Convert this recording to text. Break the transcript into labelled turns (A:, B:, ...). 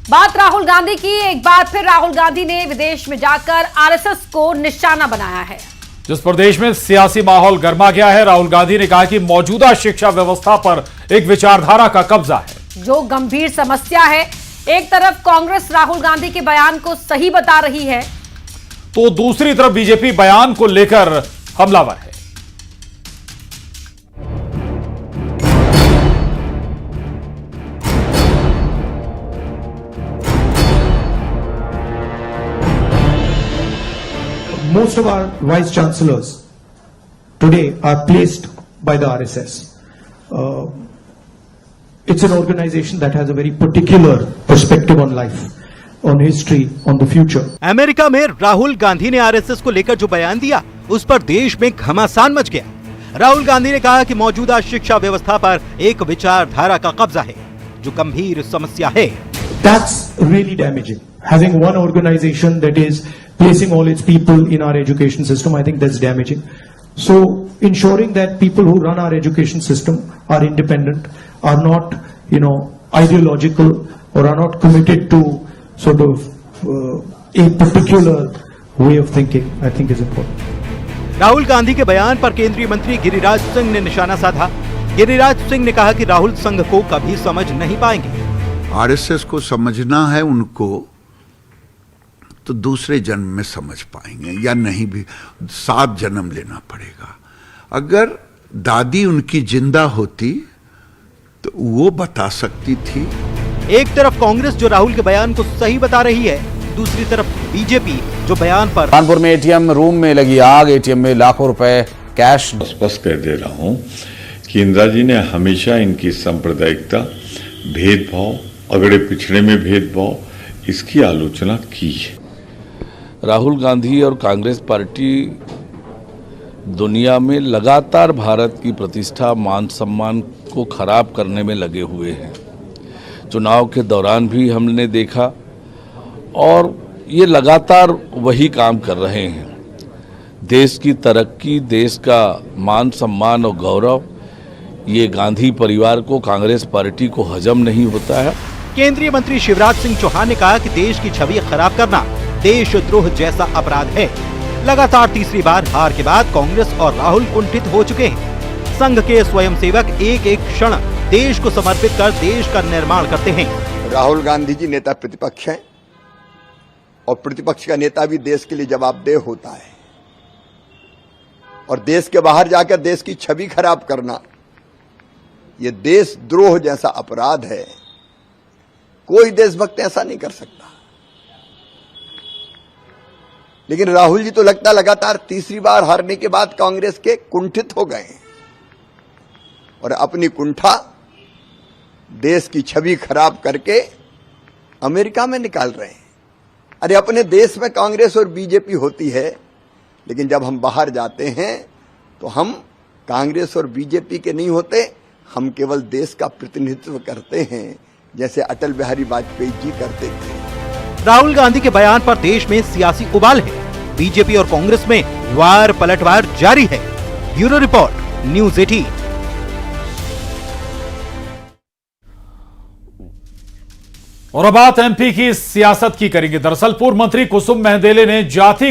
A: बात राहुल गांधी की। एक बार फिर राहुल गांधी ने विदेश में जाकर आरएसएस को निशाना बनाया है।
B: जिस प्रदेश में सियासी माहौल गर्मा गया है, राहुल गांधी ने कहा कि मौजूदा शिक्षा व्यवस्था पर एक विचारधारा का कब्जा है,
A: जो गंभीर समस्या है। एक तरफ कांग्रेस राहुल गांधी के बयान को सही बता रही है,
B: तो दूसरी तरफ बीजेपी बयान को लेकर हमलावर है।
C: Most of our vice chancellors today are placed by the RSS. It's an organization that has a very particular perspective on life, on history, on the future.
D: America में राहुल गांधी ने आरएसएस को लेकर जो बयान दिया, उस पर देश में घमासान मच गया। राहुल गांधी ने कहा कि मौजूदा शिक्षा व्यवस्था पर एक विचारधारा का कब्जा है, जो गंभीर समस्या है।
C: That's really damaging. Having one organization that is placing all its people in our education system, I think that's damaging. So ensuring that people who run our education system are independent, are not, ideological, or are not committed to sort of a particular way of thinking, I think is important.
D: Rahul Gandhi के बयान पर केंद्रीय मंत्री गिरिराज सिंह ने निशाना साधा। गिरिराज सिंह ने कहा कि राहुल संघ को कभी समझ नहीं पाएंगे।
E: आरएसएस को समझना है उनको, तो दूसरे जन्म में समझ पाएंगे, या नहीं भी 7 जन्म लेना पड़ेगा। अगर दादी उनकी जिंदा होती तो वो बता सकती थी।
D: एक तरफ कांग्रेस जो राहुल के बयान को सही बता रही है, दूसरी तरफ बीजेपी जो बयान पर
F: कानपुर में एटीएम रूम में लगी आग, एटीएम में लाखों रुपए कैश।
G: स्पष्ट कर दे रहा हूं कि इंदिरा जी ने हमेशा इनकी सांप्रदायिकता, भेदभाव, अगड़े पिछड़े में भेदभाव, इसकी आलोचना की है।
F: राहुल गांधी और कांग्रेस पार्टी दुनिया में लगातार भारत की प्रतिष्ठा, मान सम्मान को खराब करने में लगे हुए हैं। चुनाव के दौरान भी हमने देखा, और ये लगातार वही काम कर रहे हैं। देश की तरक्की, देश का मान सम्मान और गौरव, ये गांधी परिवार को, कांग्रेस पार्टी को हजम नहीं होता है।
D: केंद्रीय मंत्री शिवराज सिंह चौहान ने कहा कि देश की छवि खराब करना देशद्रोह जैसा अपराध है। लगातार तीसरी बार हार के बाद कांग्रेस और राहुल कुंठित हो चुके हैं। संघ के स्वयंसेवक एक एक क्षण देश को समर्पित कर देश का निर्माण करते हैं।
H: राहुल गांधी जी नेता प्रतिपक्ष हैं, और प्रतिपक्ष का नेता भी देश के लिए जवाबदेह होता है। और देश के बाहर जाकर देश की छवि खराब करना, यह देशद्रोह जैसा अपराध है। कोई देशभक्त ऐसा नहीं कर सकता। लेकिन राहुल जी तो लगता लगातार तीसरी बार हारने के बाद कांग्रेस के कुंठित हो गए, और अपनी कुंठा देश की छवि खराब करके अमेरिका में निकाल रहे हैं। अरे अपने देश में कांग्रेस और बीजेपी होती है, लेकिन जब हम बाहर जाते हैं तो हम कांग्रेस और बीजेपी के नहीं होते, हम केवल देश का प्रतिनिधित्व करते हैं, जैसे अटल बिहारी वाजपेयी जी करते थे।
D: राहुल गांधी के बयान पर देश में सियासी उबाल है। बीजेपी और कांग्रेस में वार पलटवार जारी है। Bureau report, news 18।
B: और अब बात एमपी की सियासत की करेंगे। दरअसल पूर्व मंत्री कुसुम महदेले ने जाति